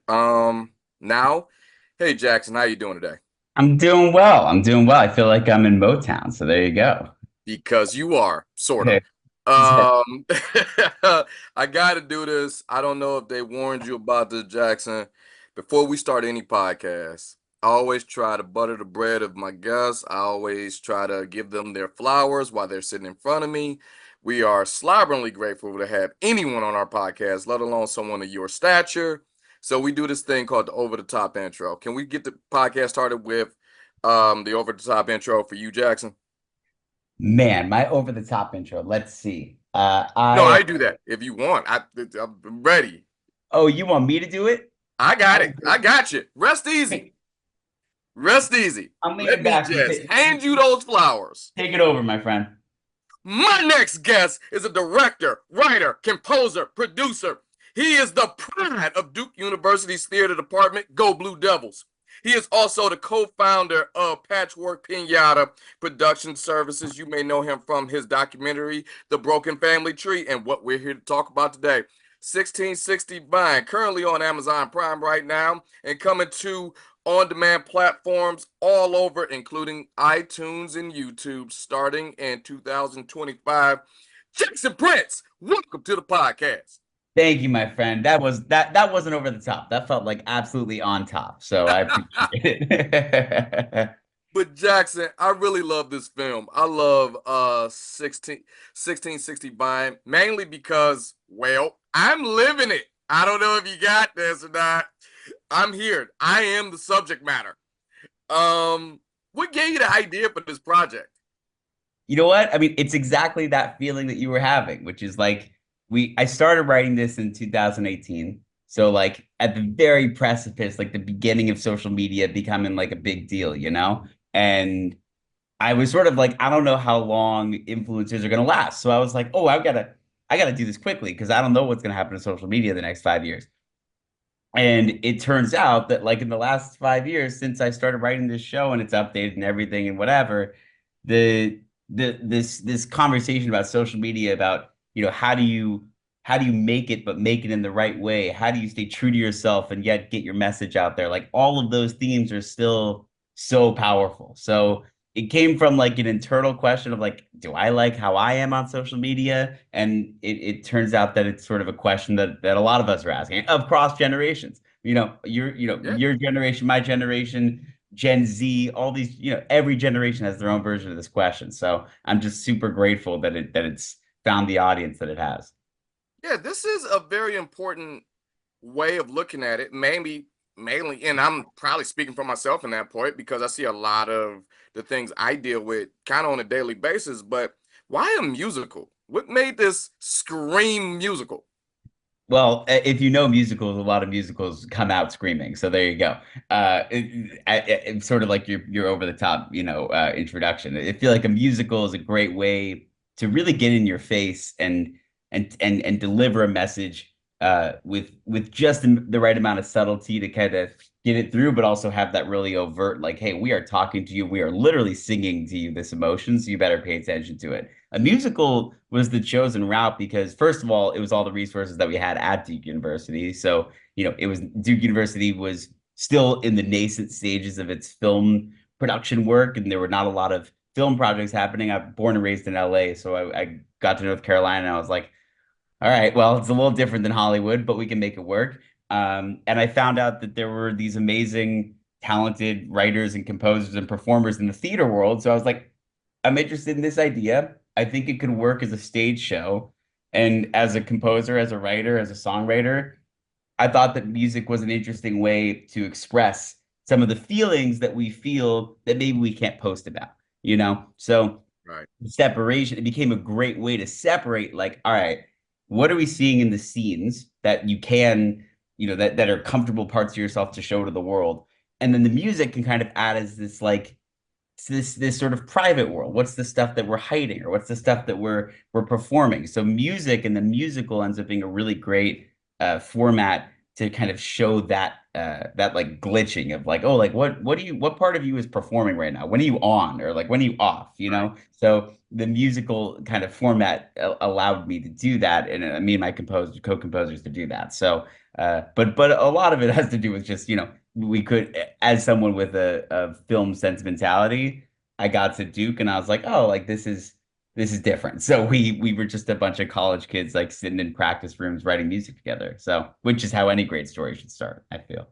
Now, hey Jackson, how you doing today? I'm doing well. I'm doing well. I feel like I'm in Motown. So there you go. Because you are, sort of. Um, I got to do this. I don't know if they warned you about this, Jackson. Before we start any podcast, I always try to butter the bread of my guests. I always try to give them their flowers while they're sitting in front of me. We are slobberingly grateful to have anyone on our podcast, let alone someone of your stature. So we do this thing called the over the top intro. Can we get the podcast started with the over the top intro for you, Jackson? Man, my over the top intro. Let's see. No, I do that if you want. I'm ready. Oh, you want me to do it? I got Oh, it. I got you. Rest easy. great. Rest easy. I'm Let leaning me back. just hand you those flowers. Take it over, my friend. My next guest is a director, writer, composer, producer. He is the pride of Duke University's theater department, Go Blue Devils. He is also the co-founder of Patchwork Pinata Production Services. You may know him from his documentary, The Broken Family Tree, and what we're here to talk about today. 1660 Vine, currently on Amazon Prime right now, and coming to on-demand platforms all over, including iTunes and YouTube, starting in 2025. Jackson Prince, welcome to the podcast. Thank you, my friend. That wasn't over the top. That felt like absolutely on top. So I appreciate it. But Jackson, I really love this film. I love 1660 Vine, mainly because, well, I'm living it. I don't know if you got this or not. I'm here. I am the subject matter. What gave you the idea for this project? You know what? I mean, it's exactly that feeling that you were having, which is like I started writing this in 2018. So like at the very precipice, like the beginning of social media becoming like a big deal, you know? And I was sort of like, I don't know how long influencers are gonna last. So I was like, oh, I gotta do this quickly because I don't know what's gonna happen to social media the next 5 years. And it turns out that like in the last 5 years since I started writing this show and it's updated and everything and whatever, the this conversation about social media about, how do you make it but make it in the right way? How do you stay true to yourself and yet get your message out there? Like all of those themes are still so powerful. So it came from like an internal question of like, do I like how I am on social media? And it turns out that it's sort of a question that a lot of us are asking of cross generations. Yeah. Your generation, my generation, Gen Z, all these, every generation has their own version of this question. So I'm just super grateful that it's found the audience that it has. Yeah, this is a very important way of looking at it. Mainly, and I'm probably speaking for myself in that point because I see a lot of the things I deal with kind of on a daily basis. But why a musical? What made this scream musical? Well, if you know musicals, a lot of musicals come out screaming. So there you go. It's sort of like your over the top, introduction. I feel like a musical is a great way to really get in your face and deliver a message with just the right amount of subtlety to kind of get it through, but also have that really overt, like, hey, we are talking to you, we are literally singing to you this emotion, so you better pay attention to it. A musical was the chosen route because, first of all, it was all the resources that we had at Duke University. So, it was Duke University was still in the nascent stages of its film production work, and there were not a lot of film projects happening. I'm born and raised in LA, so I got to North Carolina and I was like, all right, well, it's a little different than Hollywood, but we can make it work. And I found out that there were these amazing, talented writers and composers and performers in the theater world. So I was like, I'm interested in this idea. I think it could work as a stage show. And as a composer, as a writer, as a songwriter, I thought that music was an interesting way to express some of the feelings that we feel that maybe we can't post about, So Right. separation, it became a great way to separate, like, all right, what are we seeing in the scenes that you can, that are comfortable parts of yourself to show to the world? And then the music can kind of add as this like this sort of private world. What's the stuff that we're hiding, or what's the stuff that we're performing? So music and the musical ends up being a really great format to kind of show that that like glitching of like, oh, like what part of you is performing right now? When are you on, or like when are you off, you Right. know? So the musical kind of format allowed me to do that, and me and my co-composers to do that. So but a lot of it has to do with just, we could, as someone with a film sentimentality, I got to Duke and I was like, oh, like this is different. So we were just a bunch of college kids like sitting in practice rooms writing music together. So which is how any great story should start, I feel.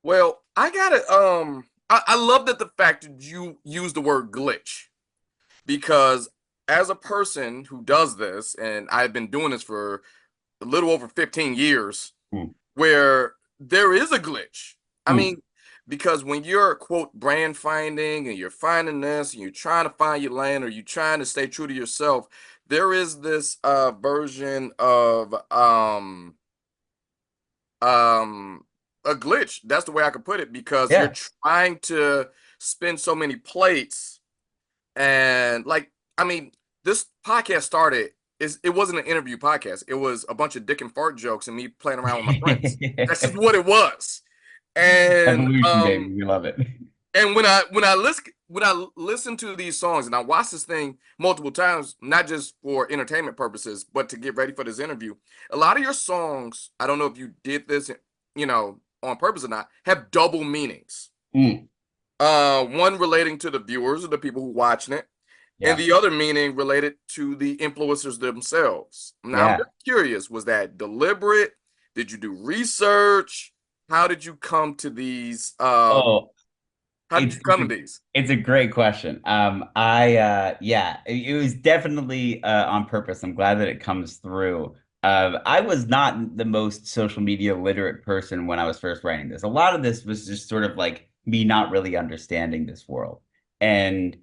Well, I gotta I love that the fact that you use the word glitch because as a person who does this, and I've been doing this for a little over 15 years, Mm, where there is a glitch. I mm, mean, because when you're quote brand finding and you're finding this and you're trying to find your lane or you're trying to stay true to yourself, there is this version of um a glitch. That's the way I could put it because you're yeah. trying to spin so many plates and like I mean, this podcast started is it wasn't an interview podcast. It was a bunch of dick and fart jokes and me playing around with my friends. That's just what it was. And Evolution, baby. We love it. when I listen to these songs and I watch this thing multiple times, not just for entertainment purposes, but to get ready for this interview, a lot of your songs, I don't know if you did this, on purpose or not, have double meanings. Mm, One relating to the viewers or the people who watching it, and yeah. the other meaning related to the influencers themselves. Now, I'm Yeah. just curious, was that deliberate? Did you do research? How did you come to these? Oh, How did you come to these? it's a great question. I yeah, it was definitely on purpose. I'm glad that it comes through. I was not the most social media literate person when I was first writing this. A lot of this was just sort of like me not really understanding this world. And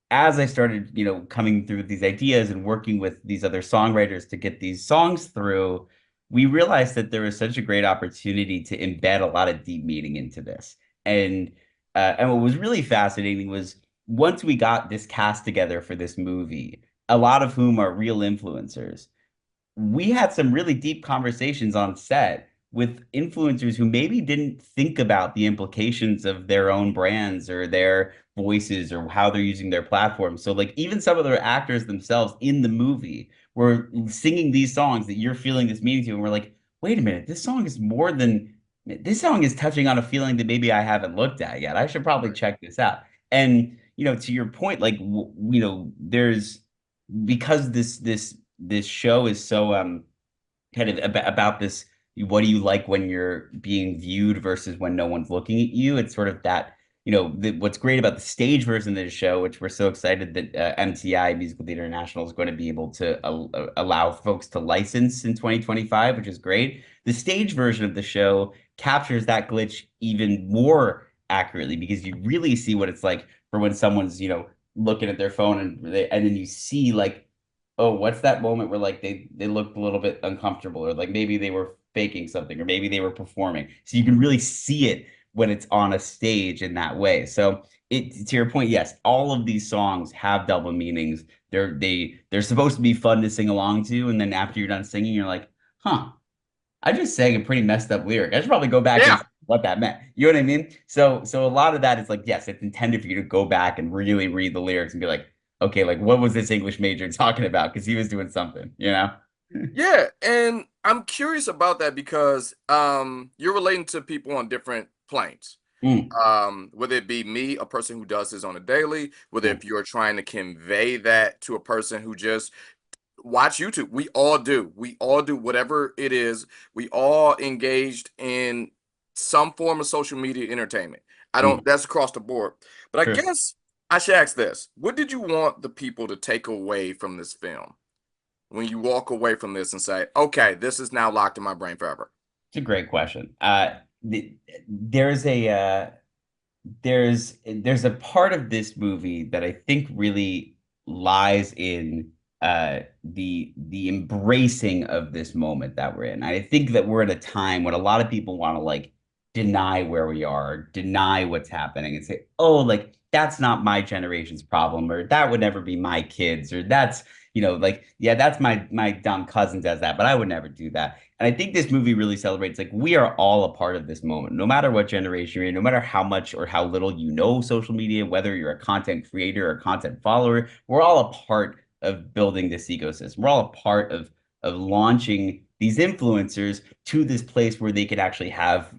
as I started, coming through these ideas and working with these other songwriters to get these songs through, we realized that there was such a great opportunity to embed a lot of deep meaning into this. And what was really fascinating was once we got this cast together for this movie, a lot of whom are real influencers, we had some really deep conversations on set with influencers who maybe didn't think about the implications of their own brands or their voices or how they're using their platform. So like even some of the actors themselves in the movie were singing these songs that you're feeling this meaning to, and we're like, wait a minute, this song is touching on a feeling that maybe I haven't looked at yet. I should probably Right. check this out. And to your point, like there's because this show is so kind of about this, what do you like when you're being viewed versus when no one's looking at you. It's sort of that, what's great about the stage version of the show, which we're so excited that MTI Musical Theater International is going to be able to allow folks to license in 2025, which is great. The stage version of the show captures that glitch even more accurately because you really see what it's like for when someone's, looking at their phone and then you see like, oh, what's that moment where like they looked a little bit uncomfortable, or like maybe they were faking something, or maybe they were performing. So you can really see it when it's on a stage in that way. So to your point, yes, all of these songs have double meanings. They're supposed to be fun to sing along to, and then after you're done singing, you're like, huh, I just sang a pretty messed up lyric. I should probably go back and Yeah. see what that meant. You know what I mean? So a lot of that is like, yes, it's intended for you to go back and really read the lyrics and be like, okay, like what was this English major talking about? Because he was doing something, you know? Yeah, and I'm curious about that because you're relating to people on different planes. Mm, Whether it be me, a person who does this on a daily, whether mm, if you're trying to convey that to a person who just watch YouTube. We all do. We all do whatever it is. We all engaged in some form of social media entertainment. I don't, mm. that's across the board. But I True. guess I should ask this. What did you want the people to take away from this film when you walk away from this and say, okay, this is now locked in my brain forever? It's a great question. There's a there's a part of this movie that I think really lies in the embracing of this moment that we're in. I think that we're at a time when a lot of people want to like deny where we are, deny what's happening, and say, "Oh, like that's not my generation's problem, or that would never be my kids, or that's you know, like, yeah, that's my dumb cousin does that, but I would never do that. And I think this movie really celebrates like we are all a part of this moment, no matter what generation you're in, no matter how much or how little you know social media, whether you're a content creator or content follower, we're all a part of building this ecosystem. We're all a part of launching these influencers to this place where they could actually have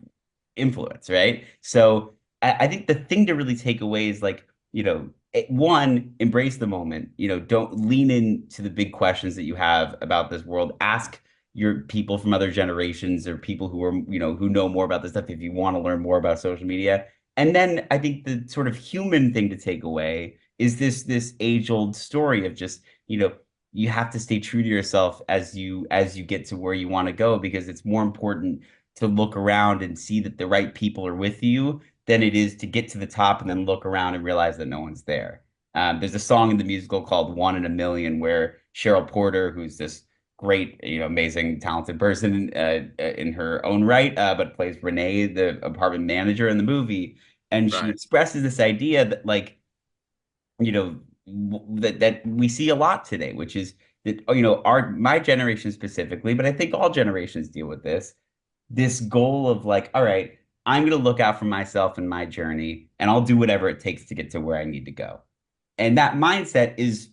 influence, right? So I think the thing to really take away is like, you know, one, embrace the moment. You know, don't lean into the big questions that you have about this world. Ask your people from other generations or people who are, you know, who know more about this stuff if you want to learn more about social media. And then I think the sort of human thing to take away is this age-old story of just, you know, you have to stay true to yourself as you get to where you want to go, because it's more important to look around and see that the right people are with you than it is to get to the top and then look around and realize that no one's there. There's a song in the musical called "One in a Million" where Cheryl Porter, who's this great, you know, amazing, talented person in her own right, but plays Renee, the apartment manager in the movie, and she Right. expresses this idea that, like, you know, that we see a lot today, which is that, you know, my generation specifically, but I think all generations deal with this goal of like, all right, I'm going to look out for myself and my journey, and I'll do whatever it takes to get to where I need to go. And that mindset is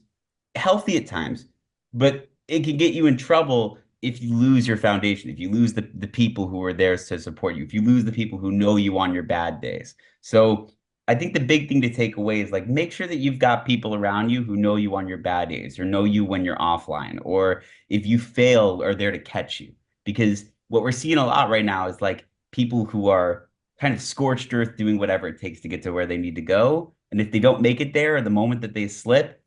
healthy at times, but it can get you in trouble if you lose your foundation, if you lose the people who are there to support you, if you lose the people who know you on your bad days. So I think the big thing to take away is like make sure that you've got people around you who know you on your bad days or know you when you're offline, or if you fail are there to catch you. Because what we're seeing a lot right now is like people who are kind of scorched earth doing whatever it takes to get to where they need to go. And if they don't make it there, the moment that they slip,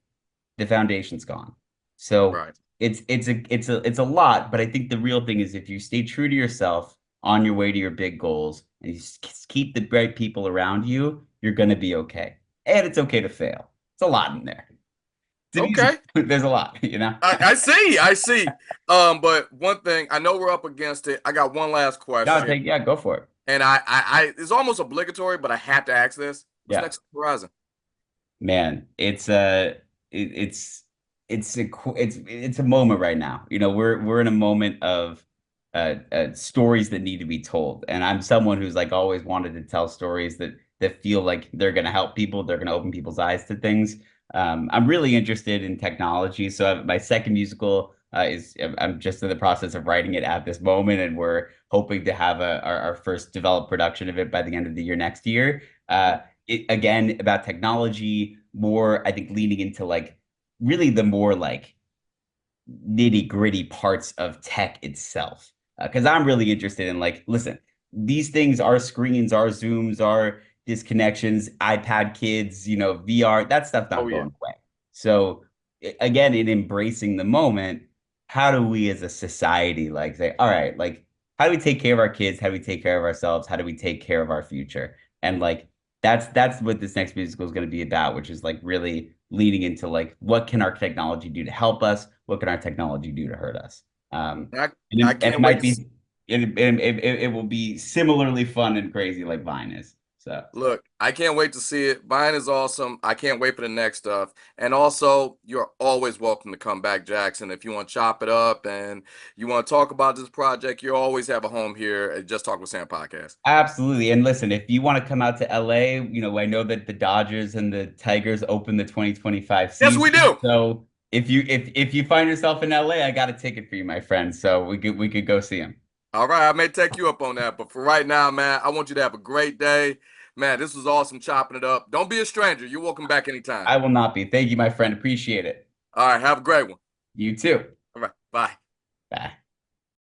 the foundation's gone. So Right. it's a lot, but I think the real thing is if you stay true to yourself on your way to your big goals and you keep the right people around you, you're going to be okay. And it's okay to fail. It's a lot in there. Okay. There's a lot, you know. I see. I see. But one thing, I know we're up against it. I got one last No, question, yeah, go for it. and it's almost obligatory, but I have to ask this. What's Yeah. next on the horizon? Man, it's it's a moment right now. You know, we're in a moment of stories that need to be told, and I'm someone who's like always wanted to tell stories that feel like they're going to help people, they're going to open people's eyes to things. I'm really interested in technology, so my second musical is I'm just in the process of writing it at this moment, and we're hoping to have our first developed production of it by the end of the year next year. It again about technology, more I think leaning into like really the more like nitty gritty parts of tech itself. Because I'm really interested in like, listen, these things are screens, are Zooms, are disconnections, iPad kids, you know, VR, that stuff Oh not yeah. going away. So again, in embracing the moment, how do we as a society like say, all right, like how do we take care of our kids? How do we take care of ourselves? How do we take care of our future? And like that's what this next musical is going to be about, which is like really leading into like what can our technology do to help us? What can our technology do to hurt us? I And it can't wait might to be it will be similarly fun and crazy like Vine is. So look. I can't wait to see it. Vine is awesome. I can't wait for the next stuff. And also, you're always welcome to come back, Jackson. If you want to chop it up and you want to talk about this project, you always have a home here at Just Talk with Sam podcast. absolutely. And listen, if you want to come out to LA, you know, I know that the Dodgers and the Tigers open the 2025 Yes, we season. do. So if you find yourself in LA, I got a ticket for you, my friend. So we could go see him. All right, I may take you up on that, but for right now, man, I want you to have a great day. Man, this was awesome chopping it up. Don't be a stranger. You're welcome back anytime. I will not be. Thank you, my friend. Appreciate it. All right, have a great one. You too. All right, bye. Bye.